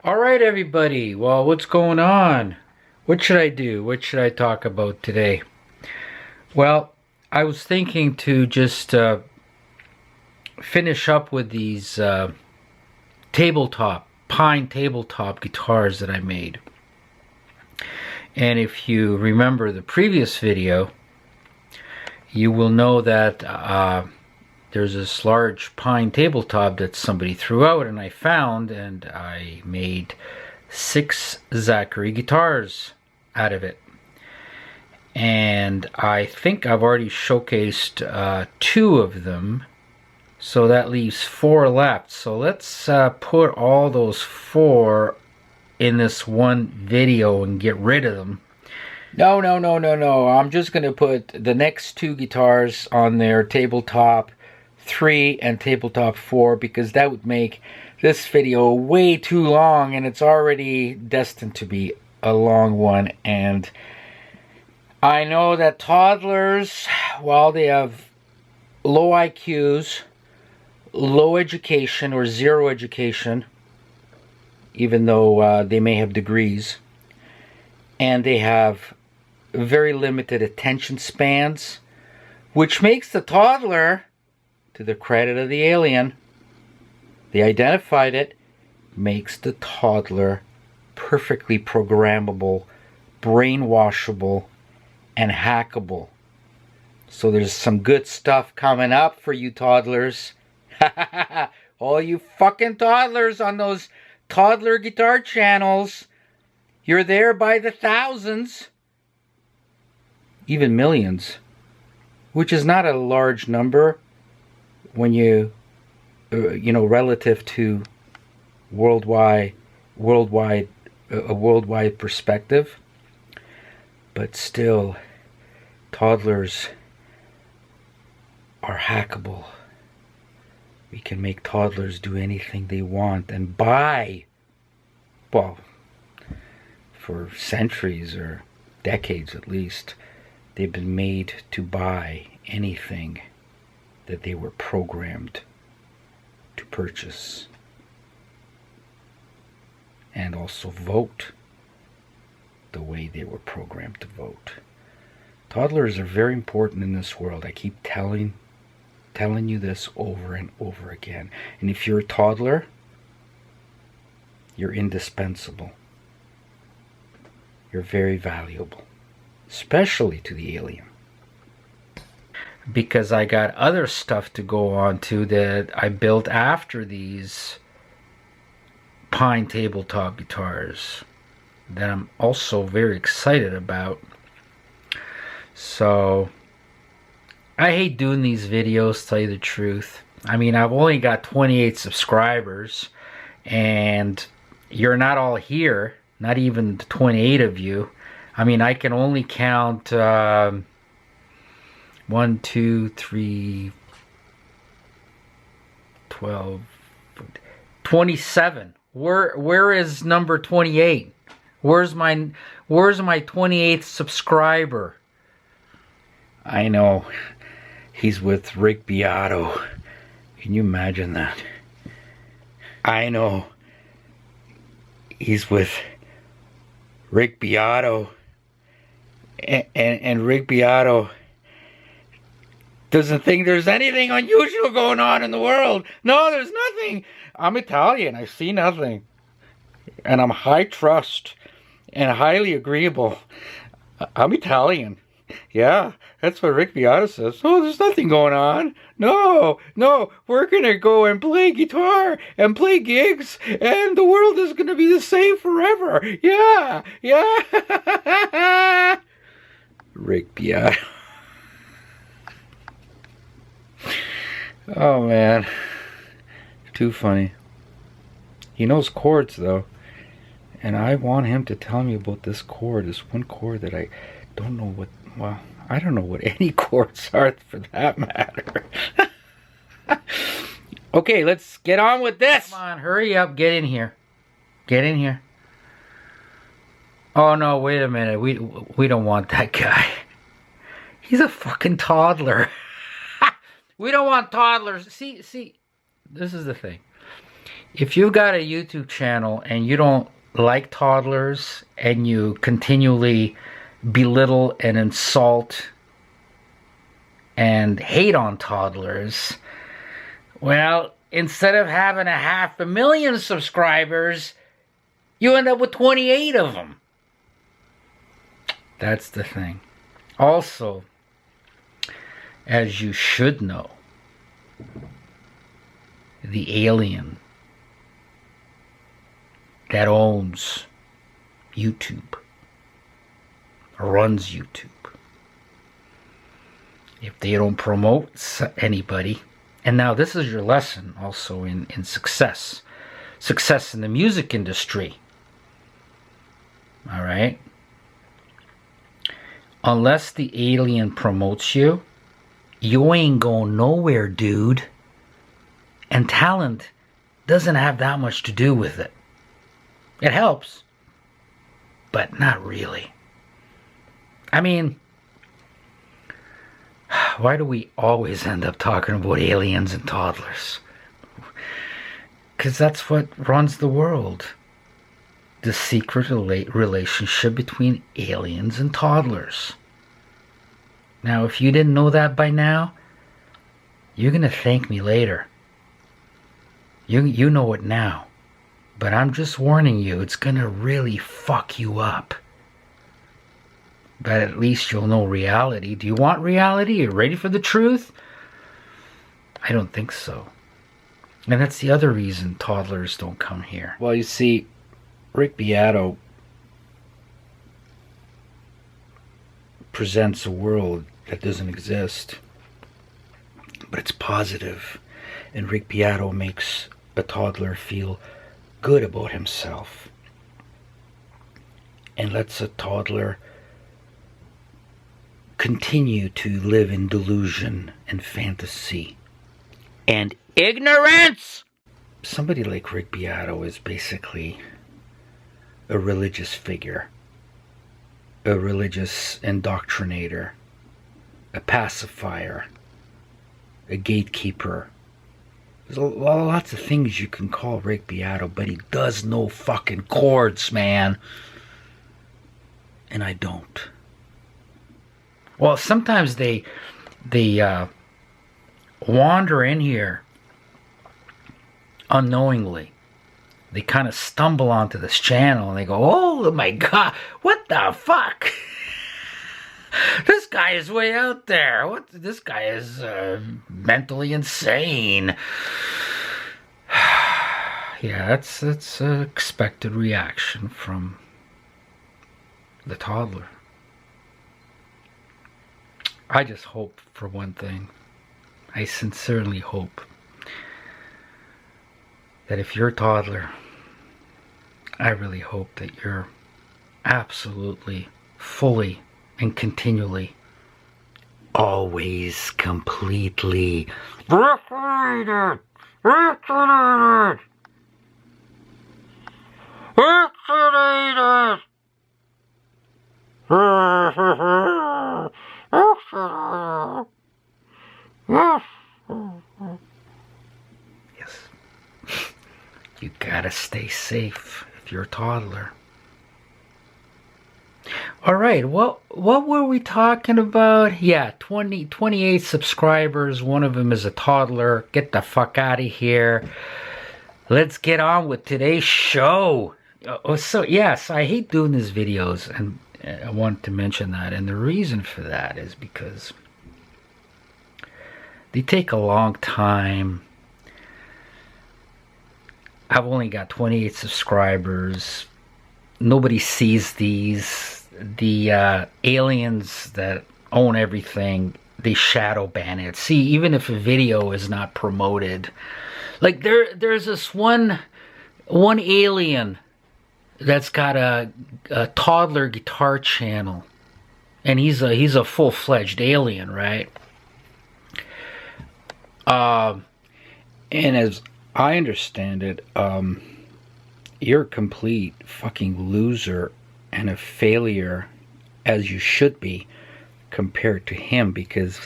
All right, everybody. Well, what's going on? What should I do? What should I talk about today? Well, I was thinking to just finish up with these pine tabletop guitars that I made. And if you remember the previous video, you will know that there's this large pine tabletop that somebody threw out and I found, and I made 6 Zachary guitars out of it. And I think I've already showcased 2 of them, so that leaves 4 left. So let's put all those 4 in this one video and get rid of them. No. I'm just going to put the next 2 guitars on there, Tabletop 3 and Tabletop 4, because that would make this video way too long, and it's already destined to be a long one. And I know that toddlers, while they have low IQs, low education or zero education, even though they may have degrees, and they have very limited attention spans, which makes the toddler, to the credit of the alien, they identified it, makes the toddler perfectly programmable, brainwashable, and hackable. So there's some good stuff coming up for you toddlers. All you fucking toddlers on those toddler guitar channels, you're there by the thousands, even millions, which is not a large number when you know, relative to a worldwide perspective. But still, toddlers are hackable. We can make toddlers do anything they want and buy, well, for centuries or decades at least, they've been made to buy anything that they were programmed to purchase, and also vote the way they were programmed to vote. Toddlers are very important in this world. I keep telling you this over and over again. And if you're a toddler, you're indispensable. You're very valuable, especially to the alien. Because I got other stuff to go on to that I built after these pine tabletop guitars that I'm also very excited about. So I hate doing these videos, to tell you the truth. I mean, I've only got 28 subscribers, and you're not all here, not even the 28 of you. I mean, I can only count 1, 2, 3, 12, 27. Where is number 28? Where's my 28th subscriber? I know, he's with Rick Beato. Can you imagine that? I know, he's with Rick Beato, and Rick Beato doesn't think there's anything unusual going on in the world. No, there's nothing. I'm Italian. I see nothing. And I'm high trust and highly agreeable. I'm Italian. Yeah, that's what Rick Beato says. Oh, there's nothing going on. No, we're going to go and play guitar and play gigs, and the world is going to be the same forever. Yeah. Rick Beato. Oh man, too funny. He knows chords though, and I want him to tell me about this chord, this one chord that I don't know what, well, I don't know what any chords are for that matter. Okay, let's get on with this. Come on, hurry up, get in here. Get in here. Oh no, wait a minute, we don't want that guy. He's a fucking toddler. We don't want toddlers. See, this is the thing. If you've got a YouTube channel and you don't like toddlers and you continually belittle and insult and hate on toddlers, well, instead of having 500,000 subscribers, you end up with 28 of them. That's the thing. Also, as you should know, the alien that owns YouTube, runs YouTube, if they don't promote anybody, and now this is your lesson also in success in the music industry, all right? Unless the alien promotes you, you ain't going nowhere, dude. And talent doesn't have that much to do with it. It helps, but not really. I mean, why do we always end up talking about aliens and toddlers? Because that's what runs the world. The secret relationship between aliens and toddlers. Now, if you didn't know that by now, you're going to thank me later. You know it now. But I'm just warning you, it's going to really fuck you up. But at least you'll know reality. Do you want reality? Are you ready for the truth? I don't think so. And that's the other reason toddlers don't come here. Well, you see, Rick Beato presents a world that doesn't exist, but it's positive. And Rick Beato makes a toddler feel good about himself and lets a toddler continue to live in delusion and fantasy and ignorance. Somebody like Rick Beato is basically a religious figure, a religious indoctrinator, a pacifier, a gatekeeper. There's lots of things you can call Rick Beato, but he does no fucking chords, man. And I don't. Well, sometimes they wander in here unknowingly. They kind of stumble onto this channel and they go, oh my God, what the fuck? This guy is way out there. What? This guy is mentally insane. Yeah, that's an expected reaction from the toddler. I just hope for one thing. I sincerely hope that if you're a toddler, I really hope that you're absolutely, fully, and continually, always, completely vaccinated. Yes. You gotta stay safe if you're a toddler. All right, what were we talking about? Yeah, 28 subscribers. One of them is a toddler. Get the fuck out of here. Let's get on with today's show. So I hate doing these videos, and I want to mention that. And the reason for that is because they take a long time. I've only got 28 subscribers. Nobody sees these. The aliens that own everything, they shadow ban it. See, even if a video is not promoted, like there's this one alien that's got a toddler guitar channel, and he's a full-fledged alien, right? And as I understand it, you're a complete fucking loser and a failure, as you should be, compared to him, because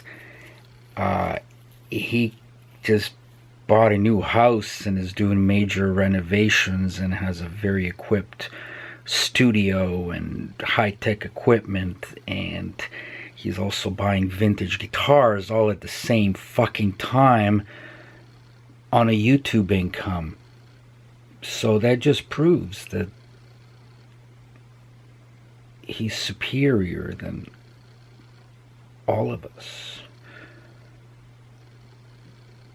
he just bought a new house and is doing major renovations and has a very equipped studio and high-tech equipment, and he's also buying vintage guitars all at the same fucking time on a YouTube income. So that just proves that he's superior than all of us,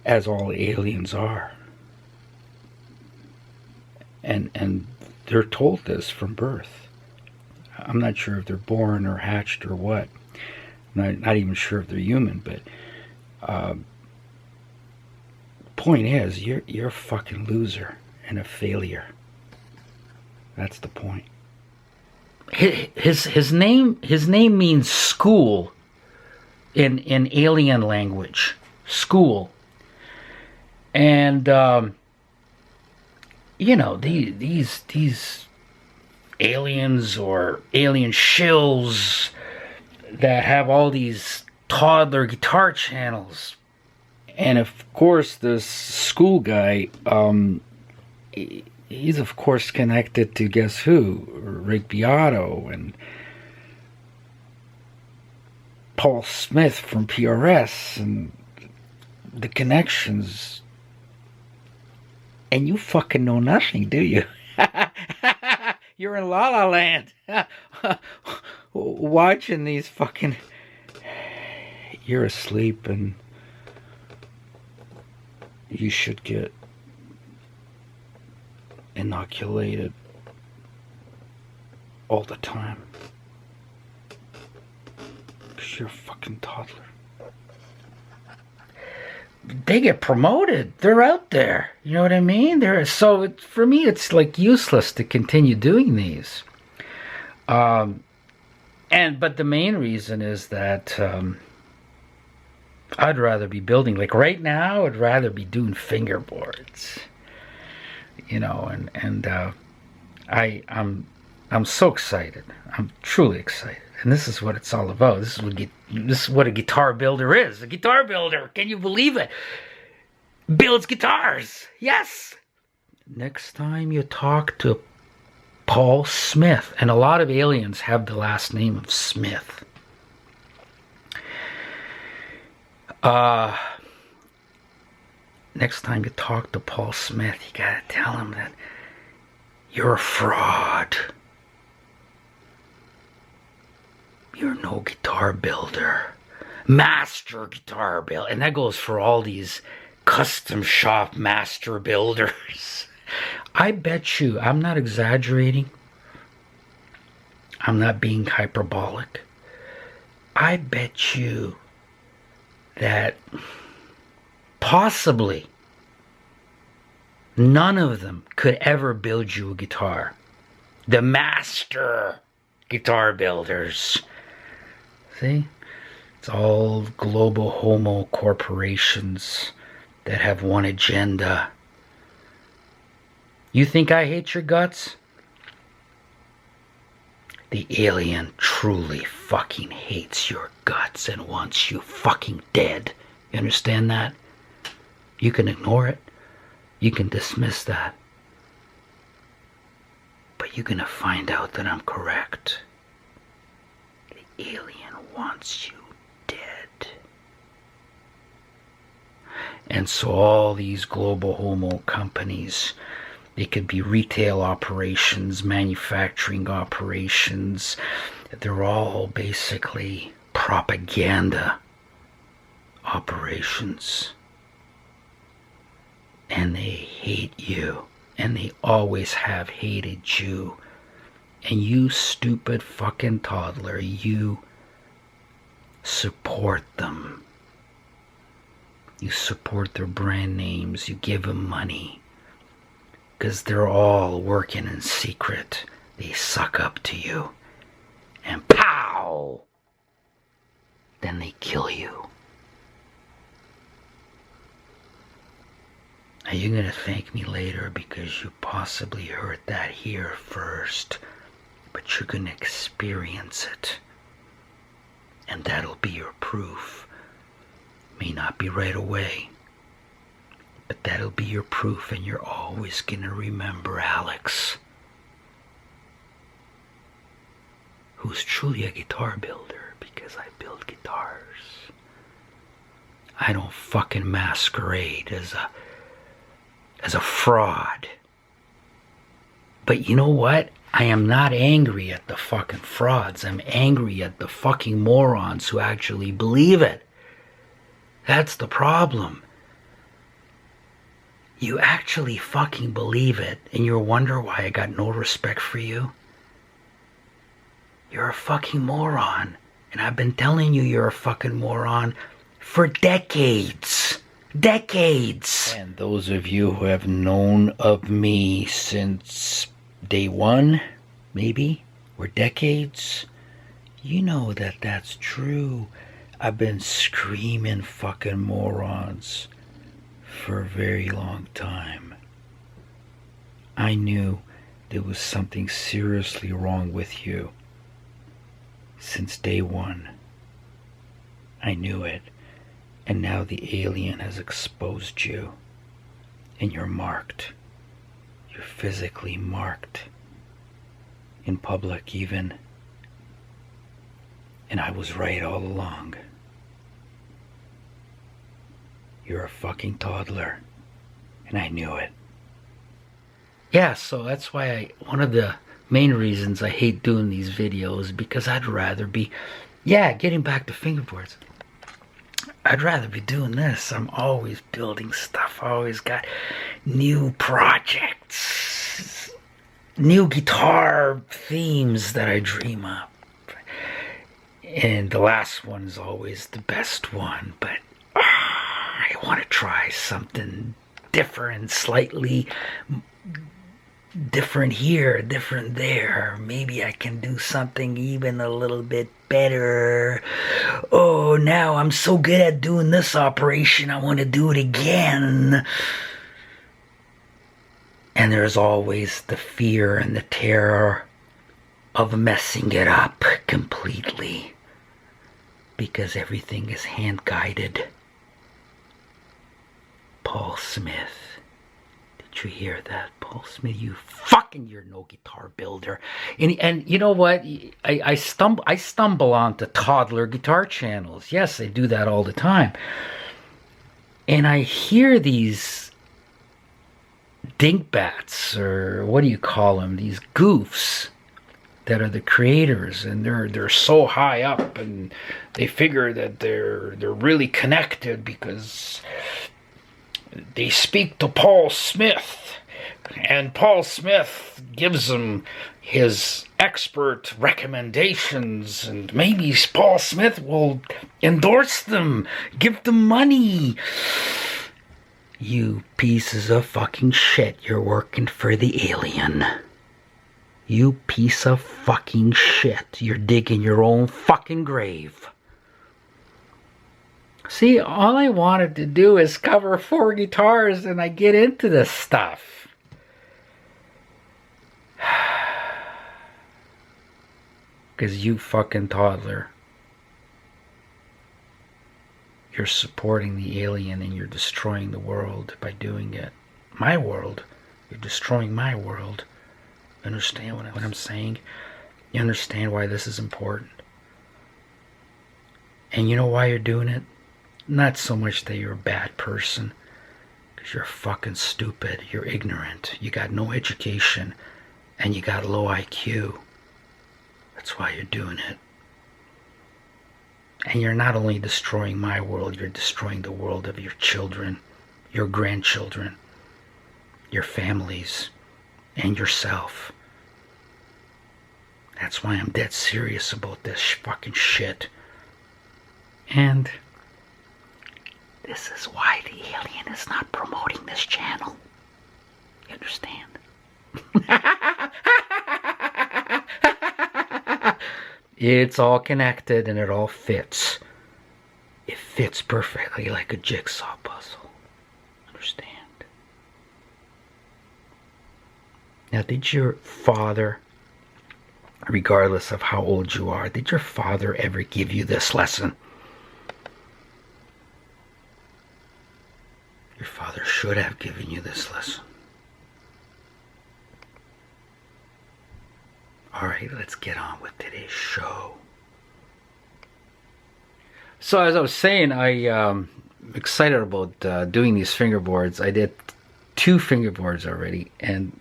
as all aliens are. And they're told this from birth. I'm not sure if they're born or hatched or what. Not even sure if they're human, but point is, you're a fucking loser and a failure. That's the point. His name means school in alien language. School. And you know, these aliens or alien shills that have all these toddler guitar channels. And of course, this school guy, he's of course connected to, guess who? Rick Beato and Paul Smith from PRS, and the connections. And you fucking know nothing, do you? You're in La La Land. Watching these fucking... You're asleep, and you should get inoculated all the time. Because you're a fucking toddler. They get promoted. They're out there. You know what I mean? For me, it's like useless to continue doing these. But the main reason is that I'd rather be building. Like right now, I'd rather be doing fingerboards. You know, and I'm so excited. I'm truly excited. And this is what it's all about. This is what a guitar builder is. A guitar builder. Can you believe it? Builds guitars. Yes. Next time you talk to Paul Smith, and a lot of aliens have the last name of Smith. Next time you talk to Paul Smith, you gotta tell him that you're a fraud. You're no guitar builder. Master guitar builder. And that goes for all these custom shop master builders. I bet you, I'm not exaggerating. I'm not being hyperbolic. I bet you that possibly none of them could ever build you a guitar. The master guitar builders. See? It's all global homo corporations that have one agenda. You think I hate your guts? The alien truly fucking hates your guts and wants you fucking dead. You understand that? You can ignore it. You can dismiss that. But you're gonna find out that I'm correct. The alien wants you dead. And so all these global homo companies, they could be retail operations, manufacturing operations, they're all basically propaganda operations. And they hate you. And they always have hated you. And you stupid fucking toddler, you support them. You support their brand names. You give them money. Because they're all working in secret. They suck up to you. And pow! Then they kill you. Now you're going to thank me later because you possibly heard that here first. But you're going to experience it. And that'll be your proof. May not be right away. But that'll be your proof, and you're always gonna remember Alex, who's truly a guitar builder, because I build guitars. I don't fucking masquerade as a fraud. But you know what? I am not angry at the fucking frauds. I'm angry at the fucking morons who actually believe it. That's the problem. You actually fucking believe it, and you wonder why I got no respect for you? You're a fucking moron. And I've been telling you you're a fucking moron for decades. Decades. And those of you who have known of me since day one, maybe, or decades, you know that that's true. I've been screaming fucking morons for a very long time. I knew there was something seriously wrong with you since day one. I knew it. And now the alien has exposed you. And you're marked. You're physically marked. In public even. And I was right all along. You're a fucking toddler. And I knew it. Yeah, so that's why one of the main reasons I hate doing these videos, because I'd rather be, getting back to fingerboards. I'd rather be doing this. I'm always building stuff. I always got new projects, new guitar themes that I dream up. And the last one is always the best one, but I want to try something different, slightly different here, different there. Maybe I can do something even a little bit better. Oh, now I'm so good at doing this operation, I want to do it again. And there's always the fear and the terror of messing it up completely, because everything is hand-guided. Paul Smith. Did you hear that, Paul Smith? You're no guitar builder. And you know what? I stumble onto toddler guitar channels. Yes, I do that all the time. And I hear these dingbats, or what do you call them? These goofs that are the creators, and they're so high up, and they figure that they're really connected because they speak to Paul Smith, and Paul Smith gives them his expert recommendations, and maybe Paul Smith will endorse them, give them money. You pieces of fucking shit, you're working for the alien. You piece of fucking shit, you're digging your own fucking grave. See, all I wanted to do is cover 4 guitars, and I get into this stuff. Because you fucking toddler, you're supporting the alien, and you're destroying the world by doing it. My world. You're destroying my world. Understand what I'm saying? You understand why this is important? And you know why you're doing it? Not so much that you're a bad person, because you're fucking stupid, you're ignorant, you got no education, and you got low IQ. That's why you're doing it. And you're not only destroying my world, you're destroying the world of your children, your grandchildren, your families, and yourself. That's why I'm dead serious about this fucking shit. And this is why the alien is not promoting this channel. You understand? It's all connected, and it all fits. It fits perfectly like a jigsaw puzzle. Understand? Now, did your father, regardless of how old you are, did your father ever give you this lesson? Your father should have given you this lesson. Alright, let's get on with today's show. So as I was saying, I'm excited about doing these fingerboards. I did 2 fingerboards already, and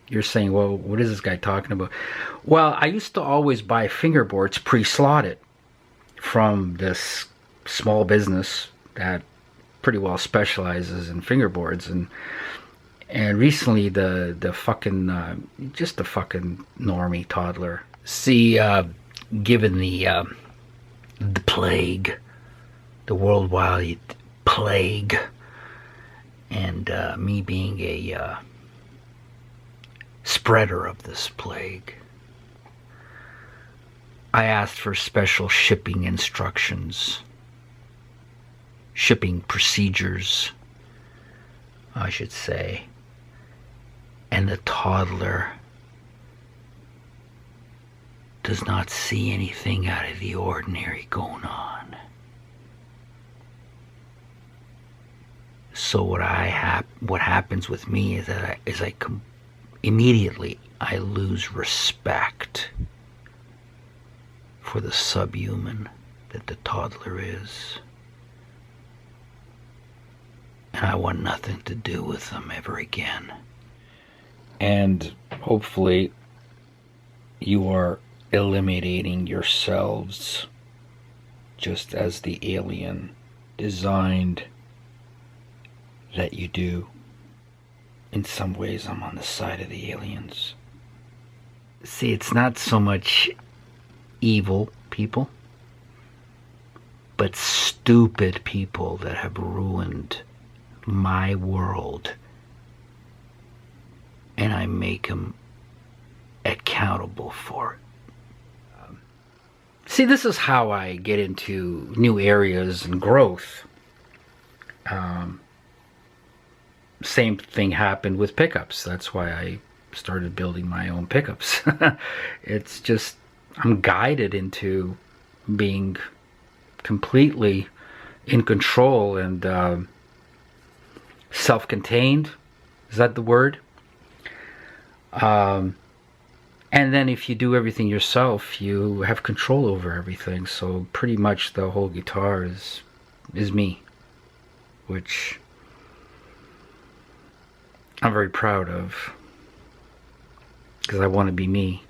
you're saying, well, what is this guy talking about? Well, I used to always buy fingerboards pre-slotted from this small business that pretty well specializes in fingerboards, and recently the fucking just a fucking normie toddler, see, given the plague, the worldwide plague, and me being a spreader of this plague, I asked for special shipping instructions, shipping procedures, I should say, and the toddler does not see anything out of the ordinary going on. So what happens with me is that immediately I lose respect for the subhuman that the toddler is, and I want nothing to do with them ever again. And hopefully you are eliminating yourselves just as the alien designed that you do. In some ways, I'm on the side of the aliens. See, it's not so much evil people, but stupid people that have ruined my world, and I make them accountable for it. See, this is how I get into new areas and growth. Same thing happened with pickups. That's why I started building my own pickups. It's just, I'm guided into being completely in control and self-contained. Is that the word? And then if you do everything yourself, you have control over everything. So pretty much the whole guitar is me, which I'm very proud of, because I want to be me.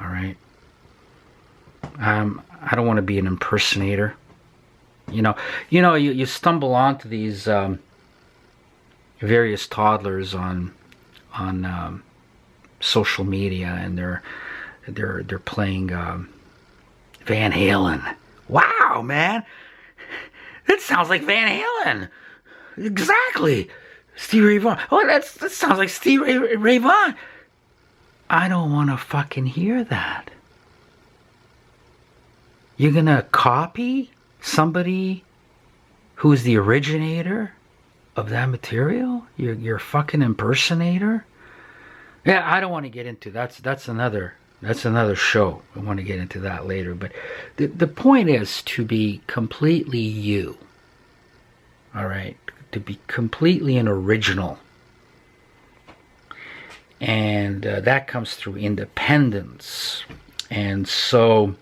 All right. I don't want to be an impersonator. You stumble onto these various toddlers on social media, and they're playing Van Halen. Wow, man, that sounds like Van Halen. Exactly. Stevie Ray Vaughan. Oh, that sounds like Stevie Ray Vaughan. I don't want to fucking hear that. You're gonna copy somebody who's the originator of that material? You're a fucking impersonator? Yeah, I don't want to get into that's another show. I want to get into that later. But the point is to be completely you. All right, to be completely an original, and that comes through independence. And so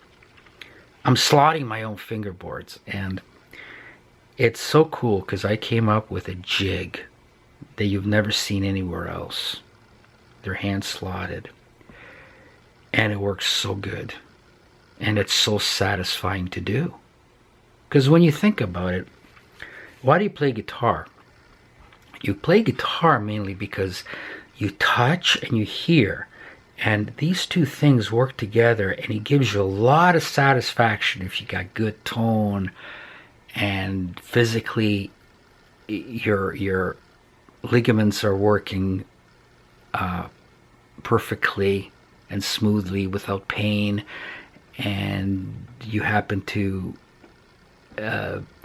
I'm slotting my own fingerboards, and it's so cool because I came up with a jig that you've never seen anywhere else. They're hand slotted, and it works so good, and it's so satisfying to do. Because when you think about it, why do you play guitar? You play guitar mainly because you touch and you hear, and these two things work together, and it gives you a lot of satisfaction if you got good tone, and physically your ligaments are working perfectly and smoothly without pain, and you happen to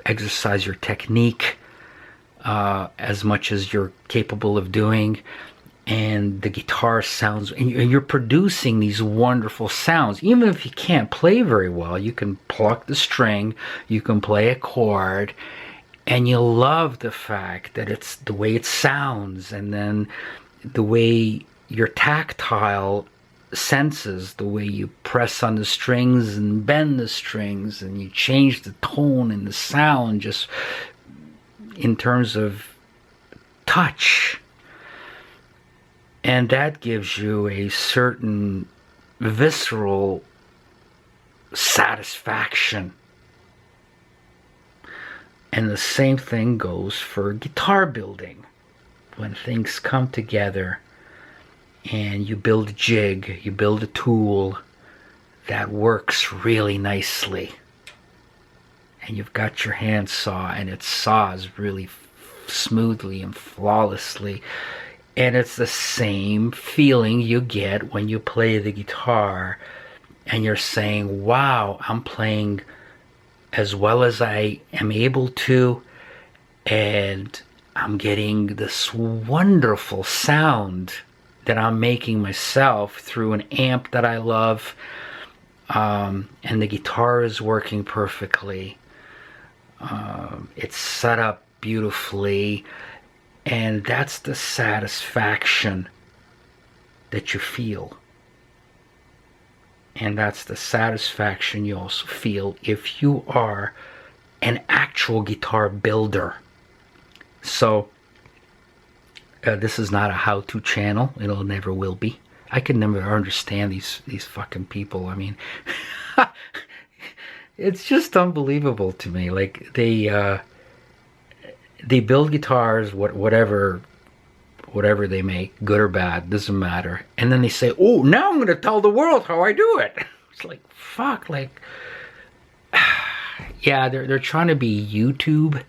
exercise your technique as much as you're capable of doing, and the guitar sounds, and you're producing these wonderful sounds. Even if you can't play very well, you can pluck the string, you can play a chord, And you love the fact that it's the way it sounds, and then the way your tactile senses, the way you press on the strings and bend the strings, and you change the tone and the sound just in terms of touch. And that gives you a certain visceral satisfaction. And the same thing goes for guitar building. When things come together and you build a jig, you build a tool that works really nicely, and you've got your handsaw and it saws really smoothly and flawlessly, and it's the same feeling you get when you play the guitar and you're saying, wow, I'm playing as well as I am able to, and I'm getting this wonderful sound that I'm making myself through an amp that I love, and the guitar is working perfectly. It's set up beautifully, and that's the satisfaction that you feel. And that's the satisfaction you also feel if you are an actual guitar builder. So this is not a how-to channel. It'll never will be. I can never understand these fucking people. I mean, it's just unbelievable to me. Like they build guitars, whatever they make, good or bad, doesn't matter. And then they say, oh, now I'm going to tell the world how I do it. It's like, fuck, like, yeah, they're trying to be YouTube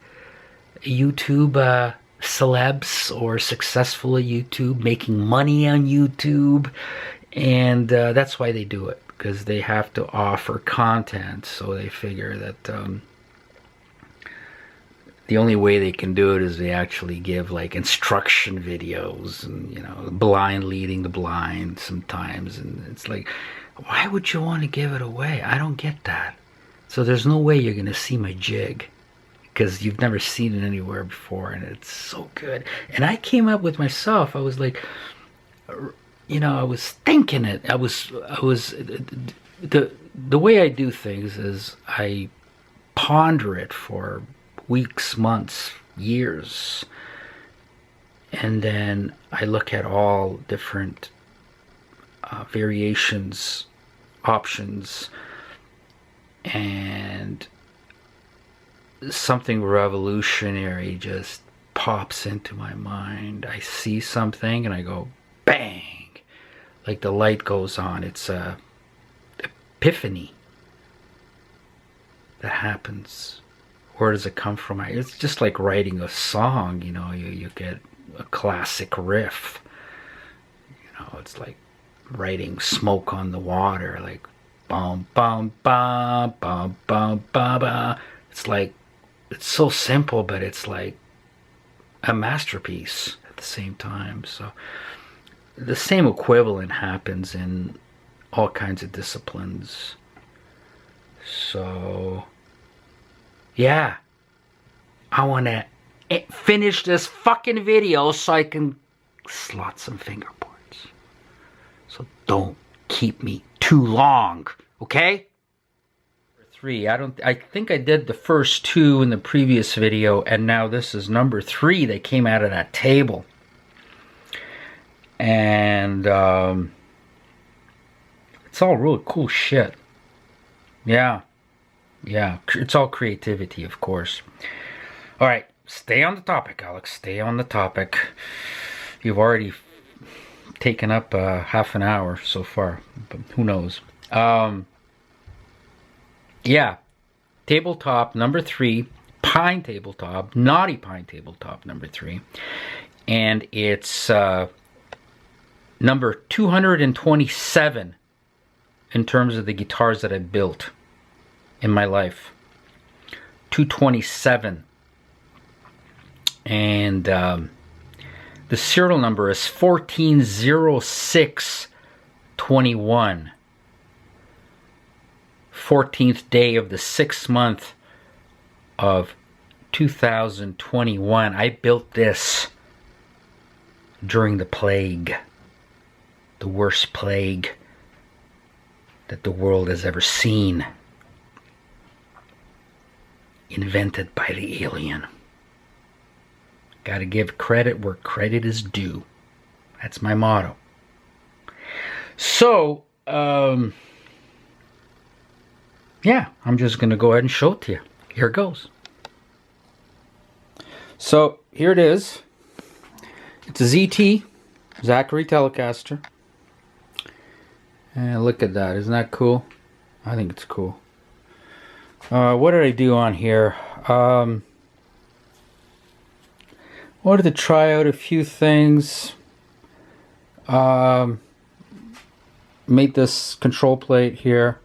celebs, or successful at YouTube, making money on YouTube. And that's why they do it, because they have to offer content. So they figure that the only way they can do it is they actually give like instruction videos, and you know, blind leading the blind sometimes. And it's like, why would you want to give it away? I don't get that. So there's no way you're gonna see my jig, because you've never seen it anywhere before, and it's so good. And I came up with myself. I was like, you know, I was thinking it. I was the way I do things is I ponder it for weeks, months, years, and then I look at all different variations, options, and something revolutionary just pops into my mind. I see something and I go, bang, like the light goes on. It's a epiphany that happens. Where does it come from? It's just like writing a song, you know. You get a classic riff, you know. It's like writing Smoke on the Water, like bum bum bum bum bum bum bum. It's like, it's so simple, but it's like a masterpiece at the same time. So the same equivalent happens in all kinds of disciplines. So yeah, I want to finish this fucking video so I can slot some fingerboards. So don't keep me too long, okay? 3. I think I did the first 2 in the previous video, and now this is number 3 that came out of that table. And it's all really cool shit. Yeah. Yeah, it's all creativity, of course. All right, stay on the topic, Alex. Stay on the topic. You've already taken up half an hour so far, but who knows? Yeah, tabletop number 3, Pine tabletop, Knotty Pine tabletop number 3, and it's number 227 in terms of the guitars that I built in my life. 227. And the serial number is 140621. 14th day of the 6th month of 2021. I built this during the plague, the worst plague that the world has ever seen, invented by the alien. Gotta give credit where credit is due. That's my motto. So, yeah, I'm just gonna go ahead and show it to you. Here it goes. So, here it is. It's a ZT, Zachary Telecaster. And look at that, isn't that cool? I think it's cool. What did I do on here? Wanted to try out a few things. Made this control plate here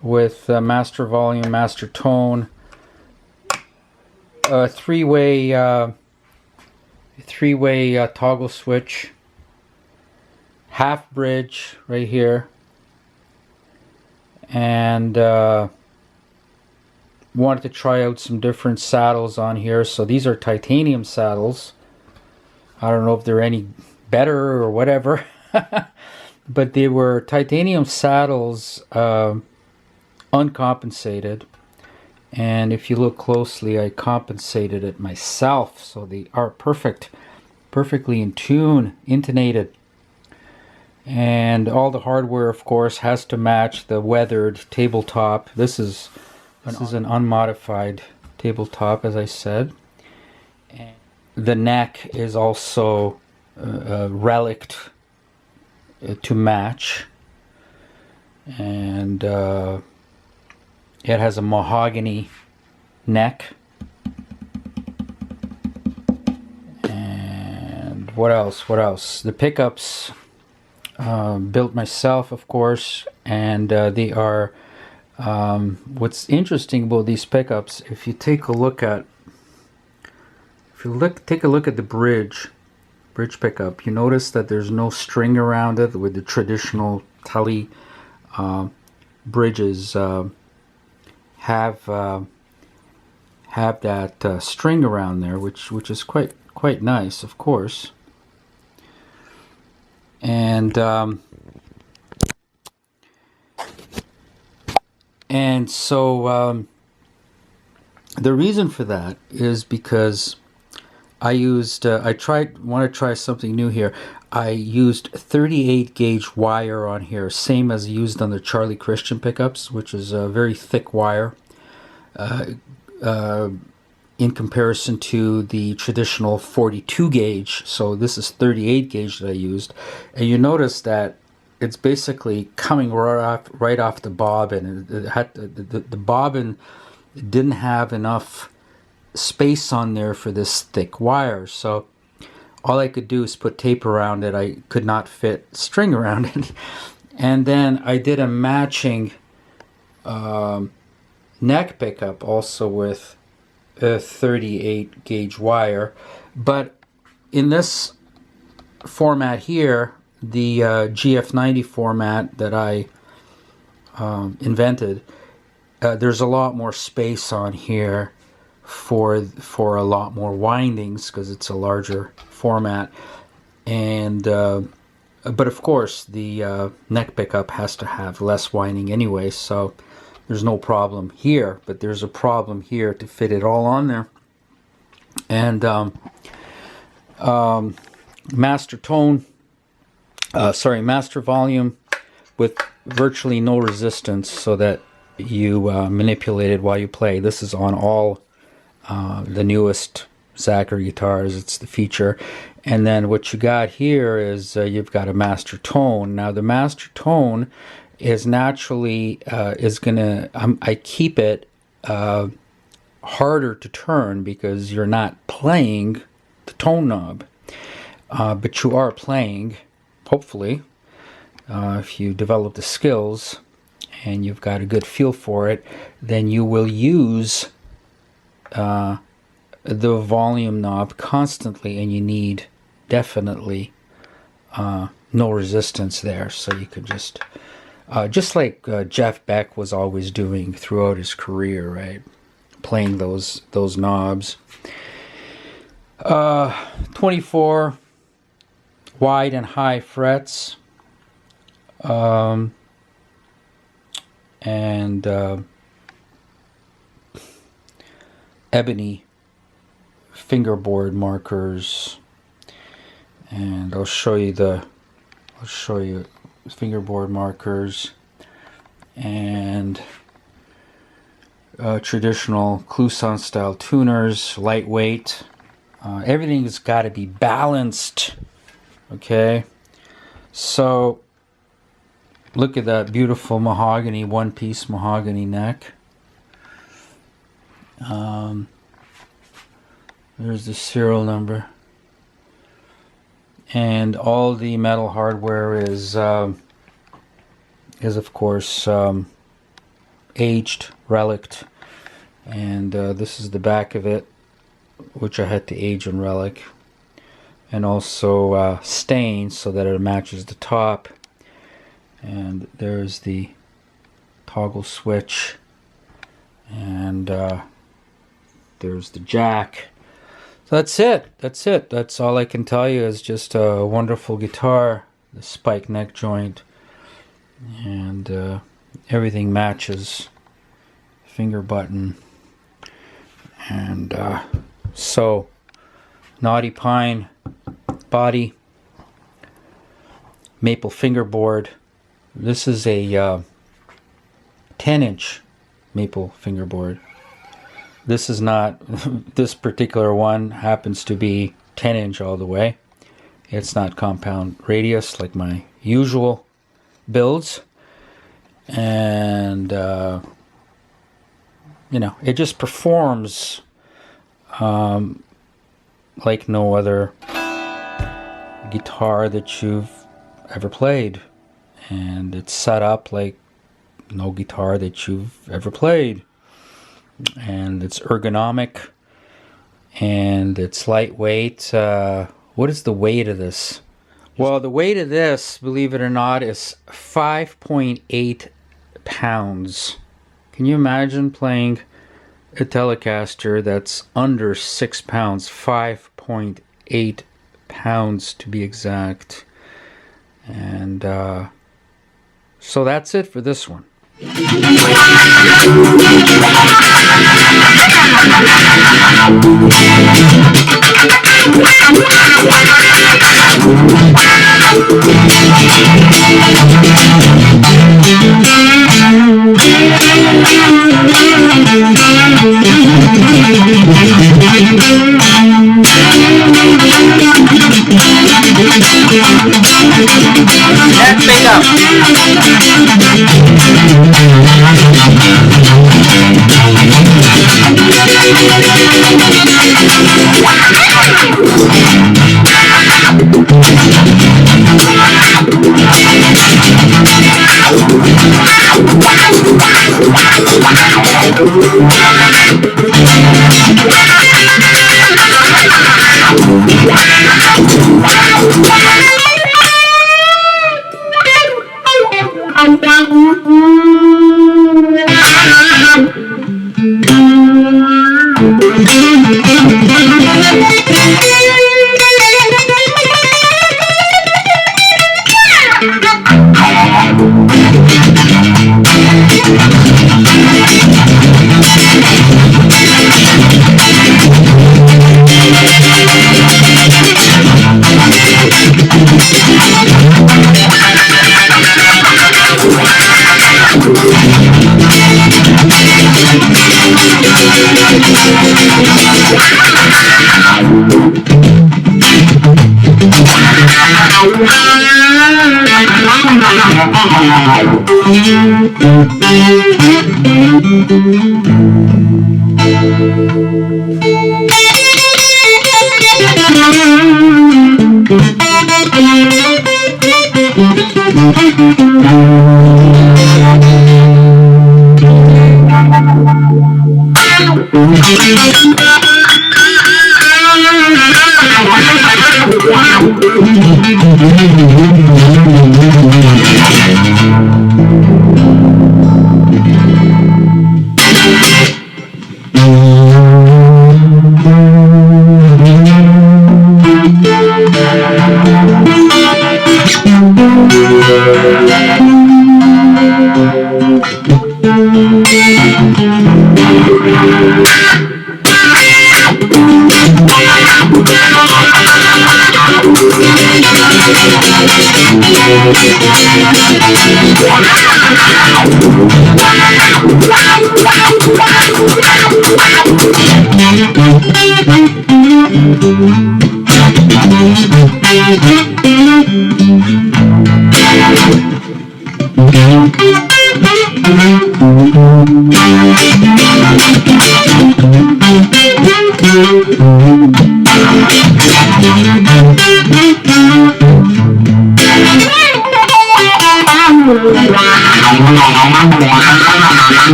with master volume, master tone, a three-way toggle switch, half bridge right here, and wanted to try out some different saddles on here. So these are titanium saddles. I don't know if they're any better or whatever, but they were titanium saddles, uncompensated. And if you look closely, I compensated it myself, so they are perfectly in tune, intonated. And all the hardware, of course, has to match the weathered tabletop. This is an unmodified tabletop, as I said. And the neck is also relict to match. And it has a mahogany neck. And what else? The pickups, built myself, of course, and they are, what's interesting about these pickups, if you take a look at the bridge pickup, you notice that there's no string around it with the traditional tele bridges have that string around there, which is quite nice, of course. And so the reason for that is because I want to try something new here. I used 38 gauge wire on here, same as used on the Charlie Christian pickups, which is a very thick wire in comparison to the traditional 42 gauge. So this is 38 gauge that I used, and you notice that it's basically coming right off the bobbin. The bobbin didn't have enough space on there for this thick wire, so all I could do is put tape around it. I could not fit string around it. And then I did a matching neck pickup also with a 38 gauge wire. But in this format here, the GF90 format that I invented, there's a lot more space on here for a lot more windings because it's a larger format. And but of course the neck pickup has to have less winding anyway, so there's no problem here, but there's a problem here to fit it all on there. And master volume with virtually no resistance, so that you manipulate it while you play. This is on all the newest Zachary guitars. It's the feature. And then what you got here is you've got a master tone. Now the master tone is naturally I keep it harder to turn because you're not playing the tone knob, but you are playing, hopefully, if you develop the skills and you've got a good feel for it, then you will use the volume knob constantly, and you need definitely no resistance there, so you could just like Jeff Beck was always doing throughout his career, right? playing those knobs. 24 wide and high frets, and ebony fingerboard markers, and I'll show you fingerboard markers, and traditional Clouson style tuners, lightweight. Everything's got to be balanced. Okay, so look at that beautiful mahogany, one-piece mahogany neck. There's the serial number, and all the metal hardware is of course aged, relic, and this is the back of it, which I had to age and relic, and also stain so that it matches the top. And there's the toggle switch, and there's the jack. So that's it. That's all I can tell you. Is just a wonderful guitar, the spike neck joint, and everything matches. Finger button, and so Knotty Pine body, maple fingerboard. This is a 10-inch maple fingerboard. This is not, this particular one happens to be 10-inch all the way. It's not compound radius like my usual builds. And, you know, it just performs like no other guitar that you've ever played. And it's set up like no guitar that you've ever played. And it's ergonomic, and it's lightweight. What is the weight of this? Well, the weight of this, believe it or not, is 5.8 pounds. Can you imagine playing a Telecaster that's under 6 pounds? 5.8 pounds to be exact. And so that's it for this one. That's made up.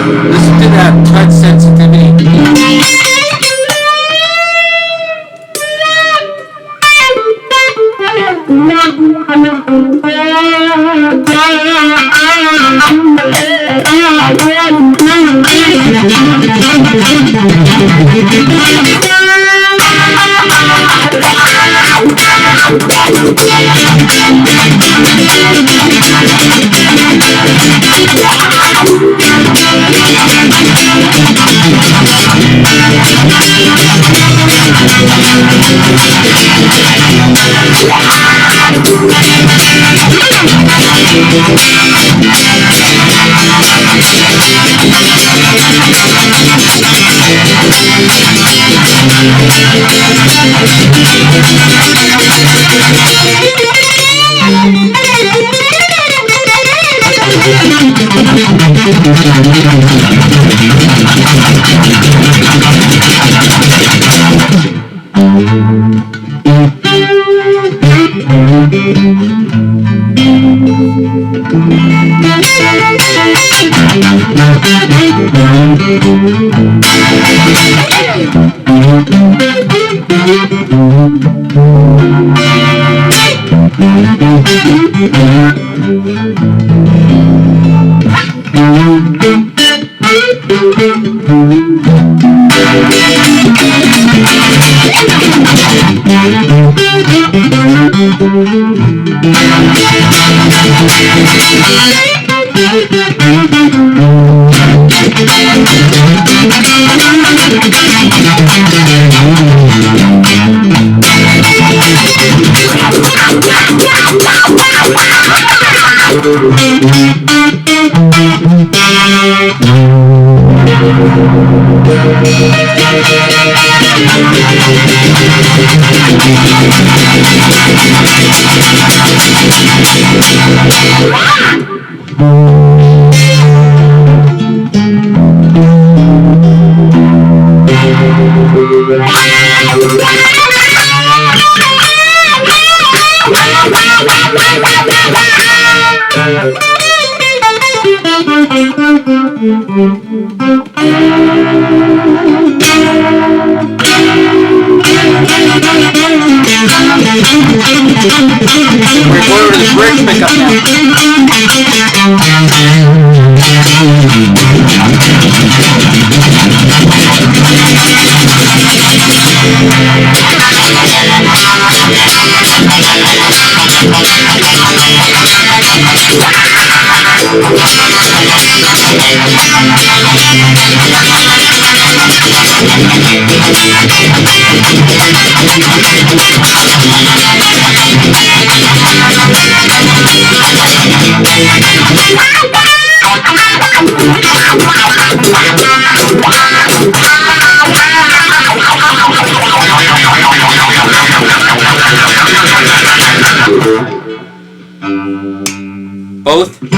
Listen to that touch sensitivity. We're going to the bridge pickup Both. Got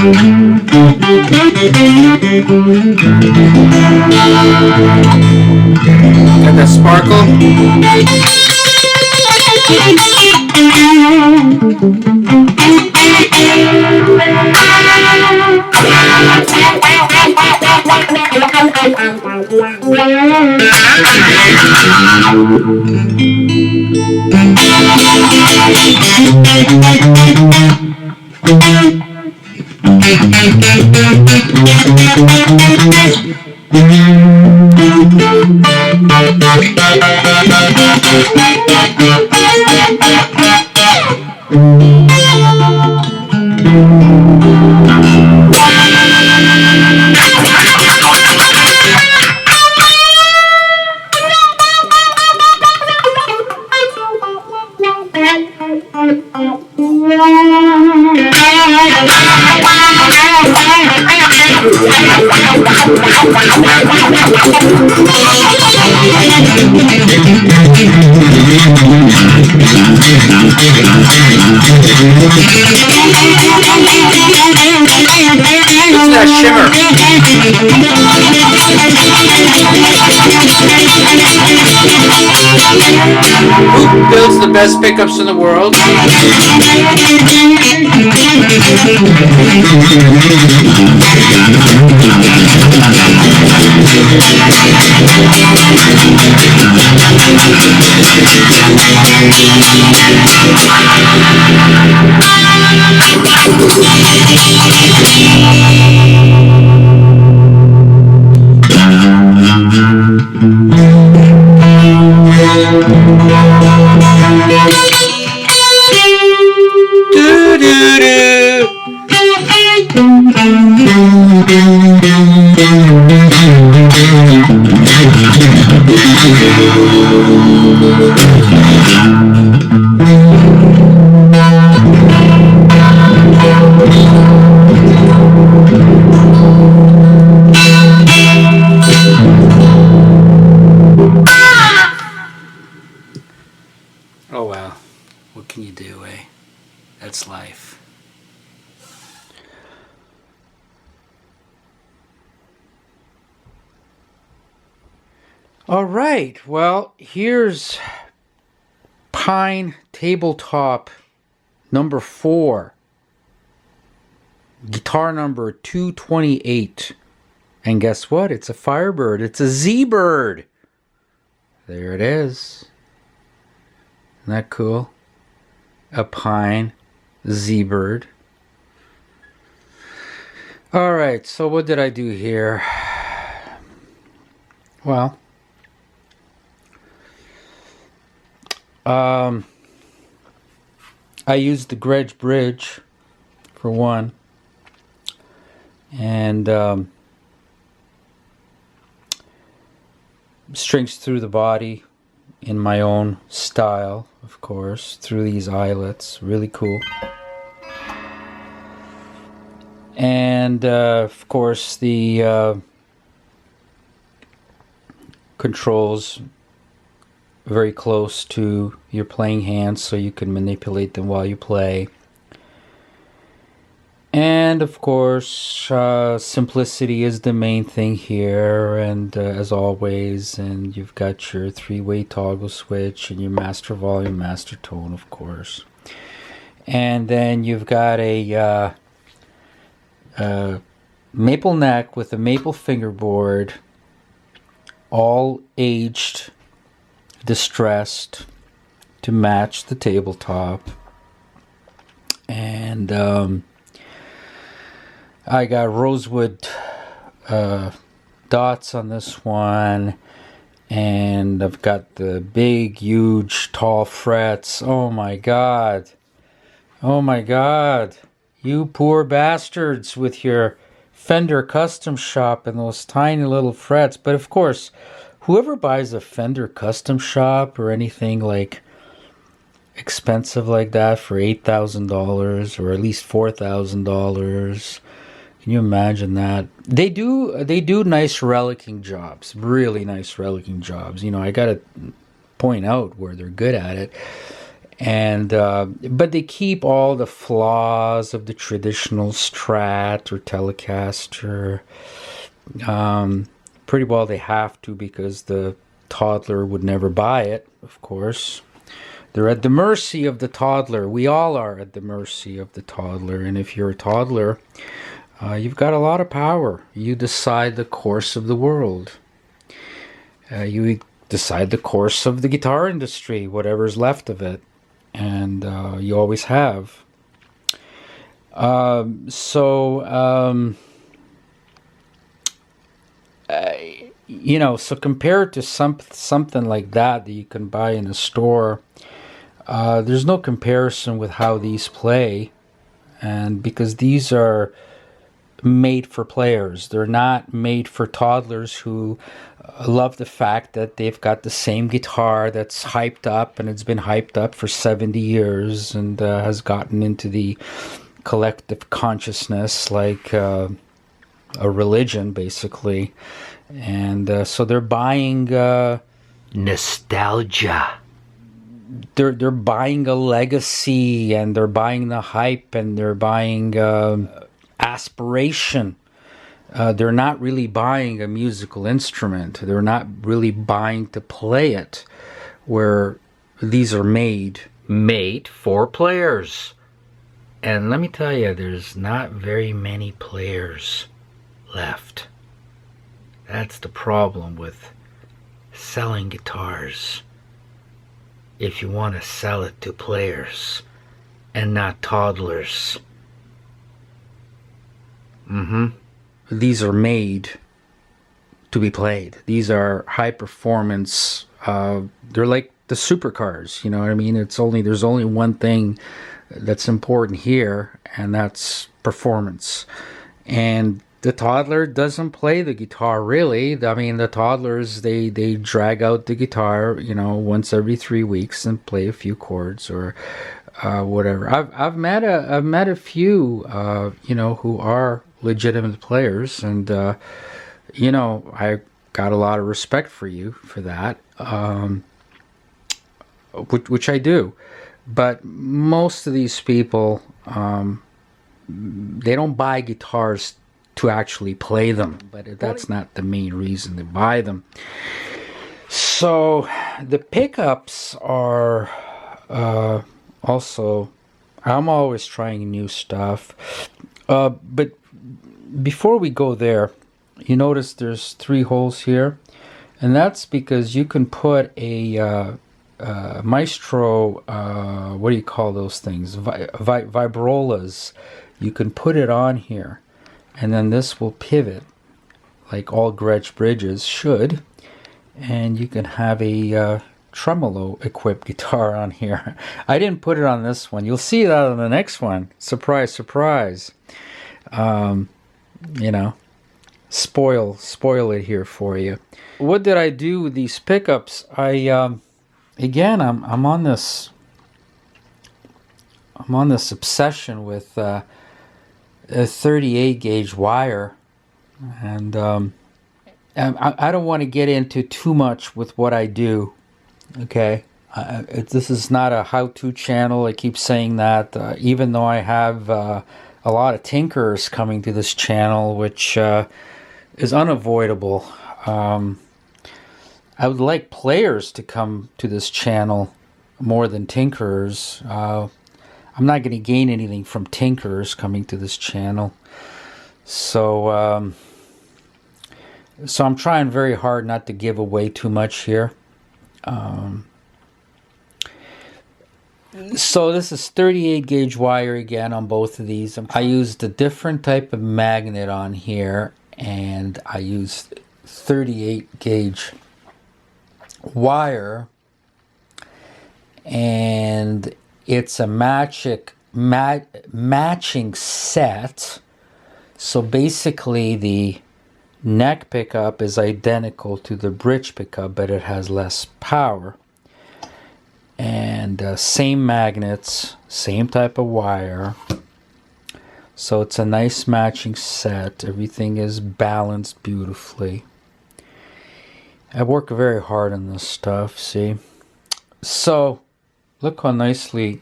that sparkle. What's that shimmer? Who builds the best pickups in the world? Oh well, what can you do, eh? That's life. All right, well, here's Pine Tabletop number 4. Guitar number 228. And guess what? It's a Firebird. It's a Z-Bird. There it is. Isn't that cool? A Pine Z-Bird. All right, so what did I do here? Well, I used the Gretsch bridge for one, and strings through the body in my own style, of course, through these eyelets. Really cool. And of course the controls very close to your playing hands, so you can manipulate them while you play. And of course simplicity is the main thing here, and as always, and you've got your 3-way toggle switch and your master volume, master tone, of course. And then you've got a maple neck with a maple fingerboard, all aged, distressed to match the tabletop. And I got rosewood dots on this one, and I've got the big, huge, tall frets. Oh my god. Oh my god. You poor bastards with your Fender Custom Shop and those tiny little frets. But of course, whoever buys a Fender Custom Shop or anything like expensive like that for $8,000 or at least $4,000, can you imagine that? They do nice relicing jobs, really nice relicing jobs. You know, I gotta point out where they're good at it. And but they keep all the flaws of the traditional Strat or Telecaster. Pretty well they have to, because the toddler would never buy it, of course. They're at the mercy of the toddler. We all are at the mercy of the toddler. And if you're a toddler, you've got a lot of power. You decide the course of the world. You decide the course of the guitar industry, whatever's left of it. And you always have. You know, so compared to something like that you can buy in a store, there's no comparison with how these play, and because these are made for players. They're not made for toddlers who love the fact that they've got the same guitar that's hyped up, and it's been hyped up for 70 years and has gotten into the collective consciousness like a religion, basically. And so they're buying nostalgia. They're buying a legacy, and they're buying the hype, and they're buying aspiration. They're not really buying a musical instrument. They're not really buying to play it, where these are made for players. And let me tell you, there's not very many players left. That's the problem with selling guitars. If you want to sell it to players and not toddlers. These are made to be played. These are high performance. They're like the supercars, you know what I mean? There's only one thing that's important here, and that's performance. And the toddler doesn't play the guitar, really. I mean, the toddlers, they drag out the guitar, you know, once every 3 weeks and play a few chords or whatever. I've met a few, you know, who are legitimate players, and you know, I got a lot of respect for you for that, which I do. But most of these people, they don't buy guitars to actually play them, but that's not the main reason to buy them. So the pickups are also, I'm always trying new stuff, but before we go there, you notice there's 3 holes here, and that's because you can put a Maestro, what do you call those things, vibrolas. You can put it on here, and then this will pivot like all Gretsch bridges should, and you can have a tremolo equipped guitar on here. I didn't put it on this one. You'll see that on the next one. Surprise, surprise. You know, spoil it here for you. What did I do with these pickups? Again, I'm on this obsession with a 38 gauge wire, and I don't want to get into too much with what I do. Okay, this is not a how-to channel. I keep saying that, even though I have a lot of tinkerers coming to this channel, which is unavoidable. I would like players to come to this channel more than tinkerers. I'm not going to gain anything from tinkerers coming to this channel. So I'm trying very hard not to give away too much here. So this is 38 gauge wire again on both of these. I used a different type of magnet on here, and I used 38 gauge wire, and it's a matching set. So basically the neck pickup is identical to the bridge pickup, but it has less power. And same magnets, same type of wire. So it's a nice matching set. Everything is balanced beautifully. I work very hard on this stuff, see? So, look how nicely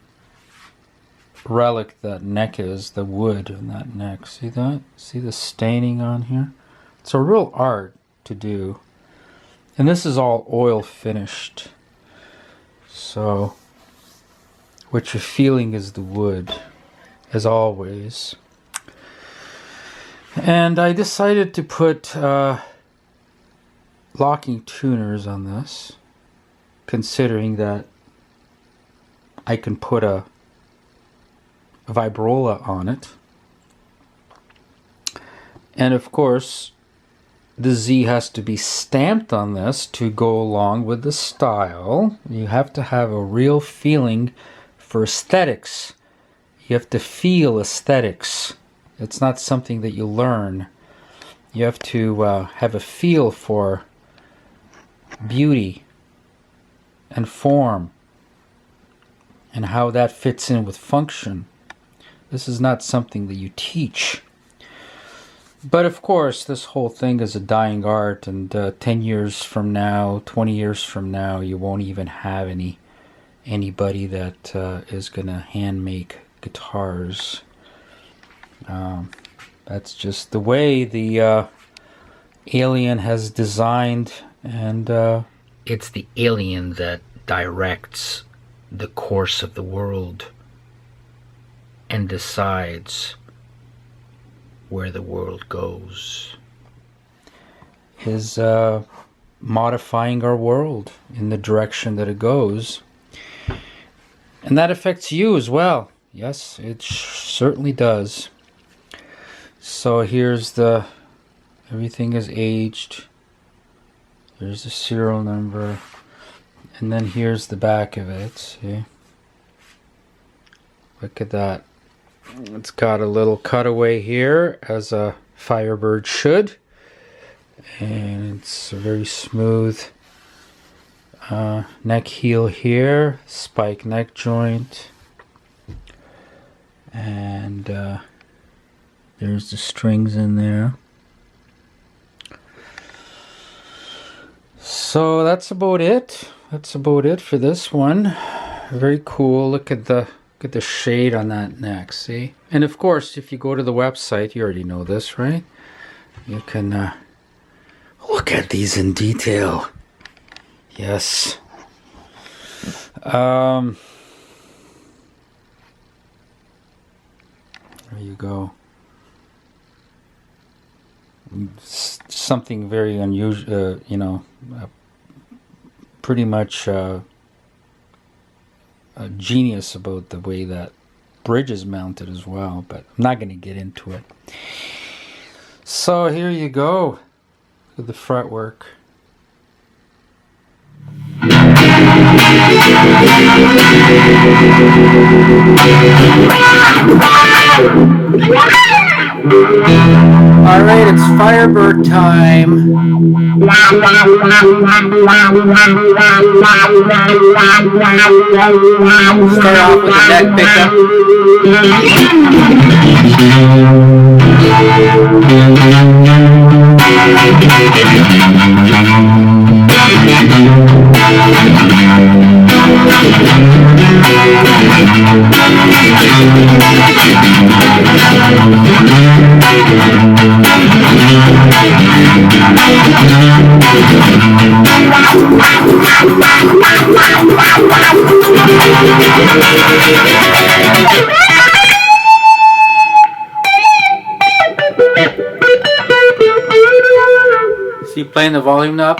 relic that neck is, the wood in that neck. See that? See the staining on here? It's a real art to do. And this is all oil finished. So, what you're feeling is the wood, as always. And I decided to put locking tuners on this, considering that I can put a vibrola on it. And of course, the Z has to be stamped on this to go along with the style. You have to have a real feeling for aesthetics. You have to feel aesthetics. It's not something that you learn. You have to have a feel for beauty and form and how that fits in with function. This is not something that you teach. But of course, this whole thing is a dying art, and 10 years from now, 20 years from now, you won't even have anybody that is going to hand make guitars. That's just the way the alien has designed, and it's the alien that directs the course of the world and decides where the world goes. Is modifying our world in the direction that it goes. And that affects you as well. Yes, it certainly does. So here's everything is aged. There's the serial number. And then here's the back of it. See? Look at that. It's got a little cutaway here, as a Firebird should. And it's a very smooth neck heel here, spike neck joint. And there's the strings in there. So that's about it. That's about it for this one. Very cool. Look at the shade on that neck, see? And of course, if you go to the website, you already know this, right? You can look at these in detail. Yes. There you go. Something very unusual, pretty much a genius about the way that bridge is mounted as well, but I'm not going to get into it. So here you go. Look at the fretwork. Alright, it's Firebird time. Start off with a neck pickup. So you playing the volume knob?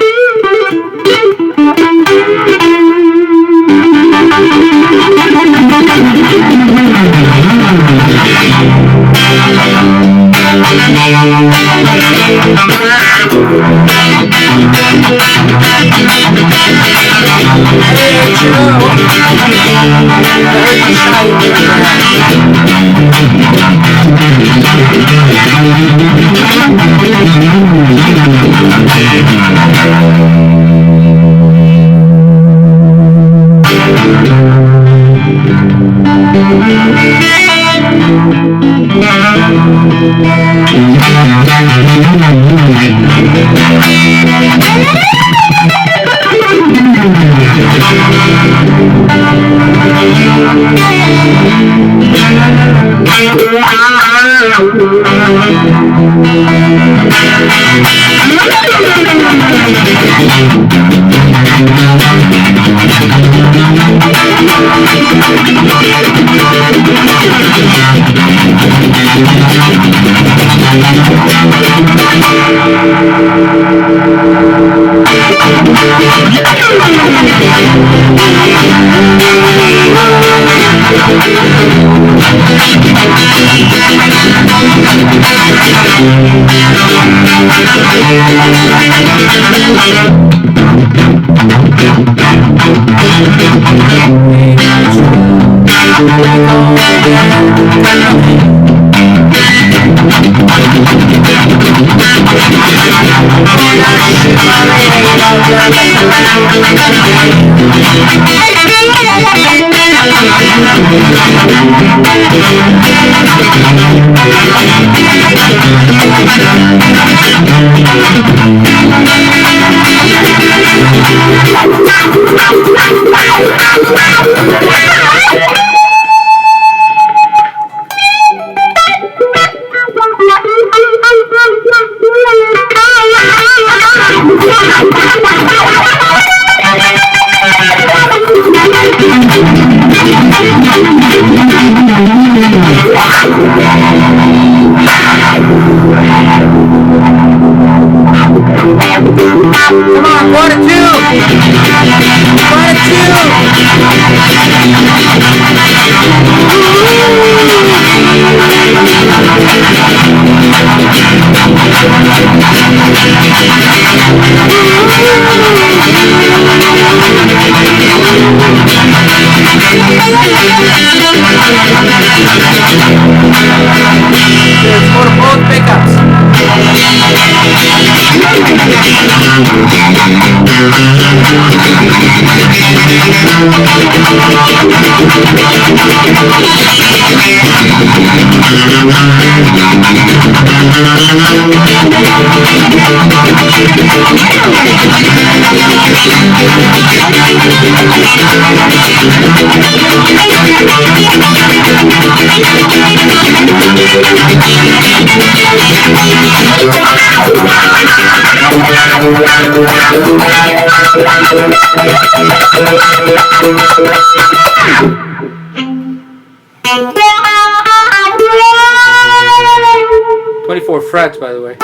Frets, by the way.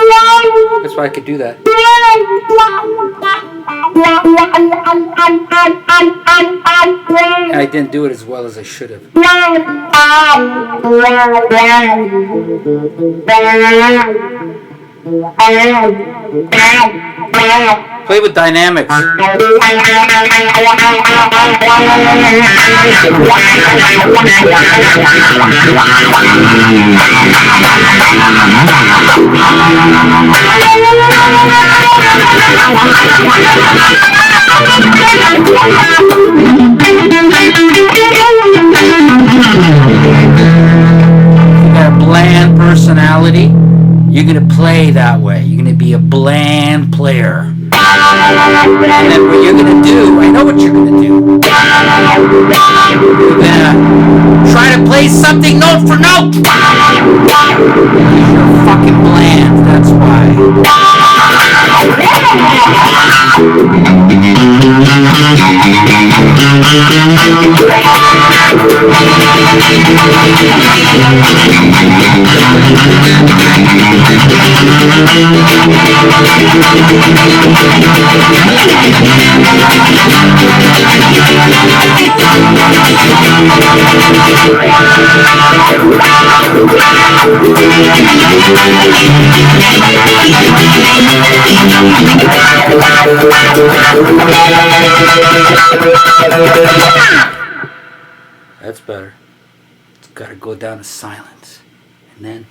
That's why I could do that. And I didn't do it as well as I should have. Play with dynamics. You got a bland personality, you're going to play that way. You're going to be a bland player. And then what you're going to do, I know what you're going to do. You're going to try to play something note for note. You're fucking bland, that's why. That's better. It's got to go down to silence. And then...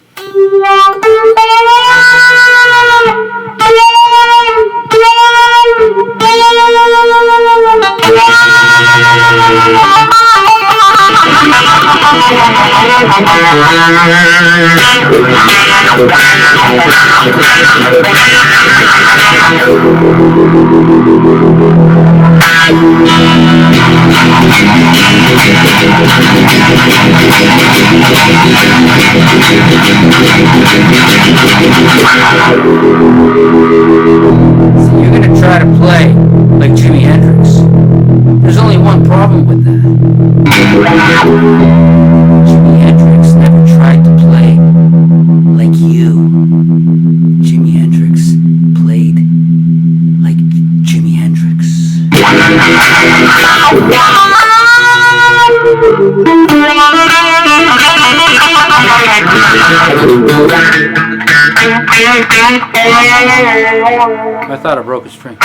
So you're gonna try to play like Jimi Hendrix. There's only one problem with that. Jimi Hendrix never tried to play like you. Jimi Hendrix played like Jimi Hendrix. I thought I broke a string.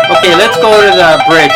Okay, let's go to the bridge.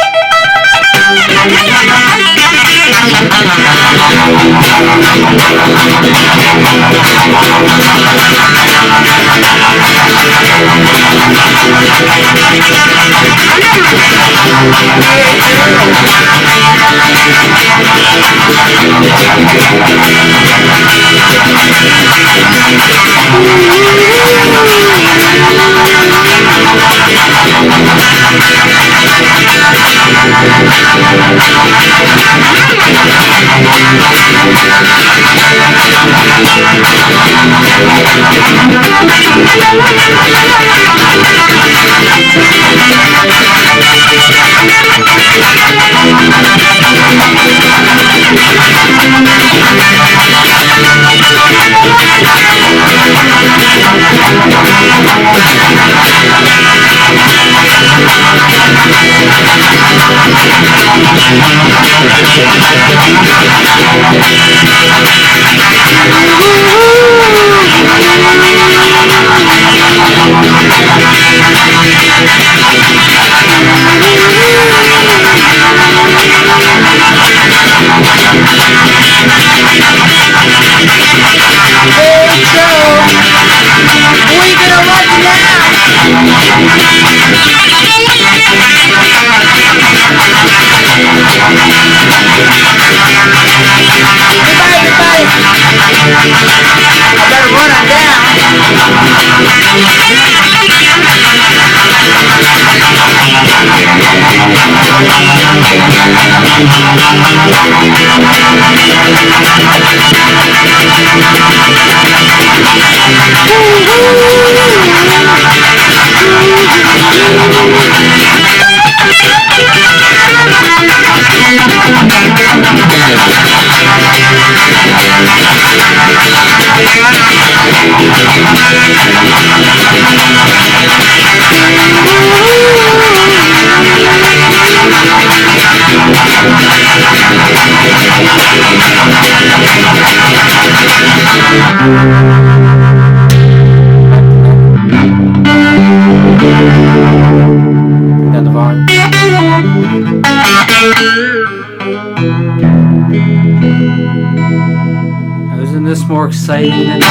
Isn't this more exciting than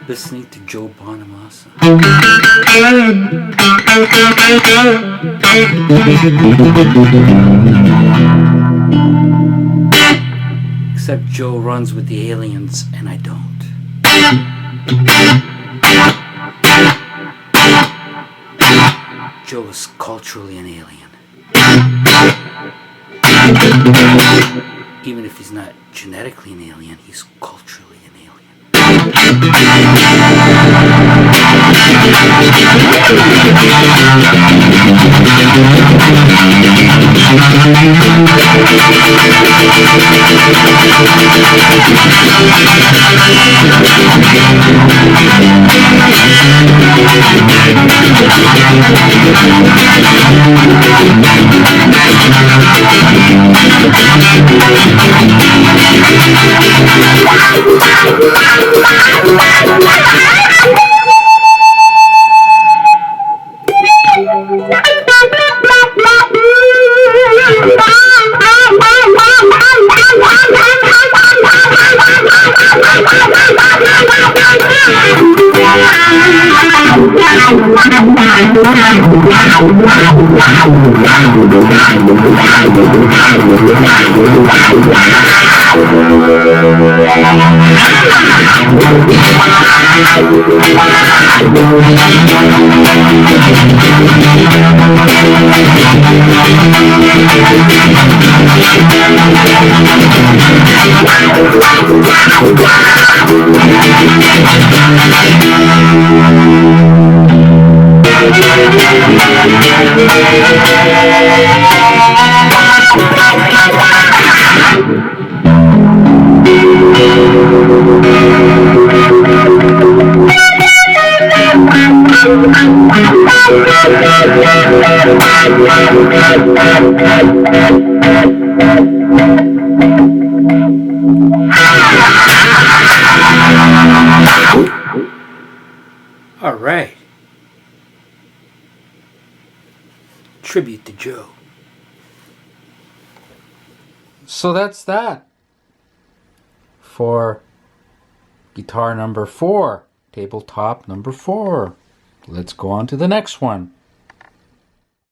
listening to Joe Bonamassa? Except Joe runs with the aliens and I don't. Joe is culturally an alien. Even if he's not genetically an alien, he's culturally an alien. All right. Tribute to Joe. So that's that for guitar number 4, tabletop number 4. Let's go on to the next one.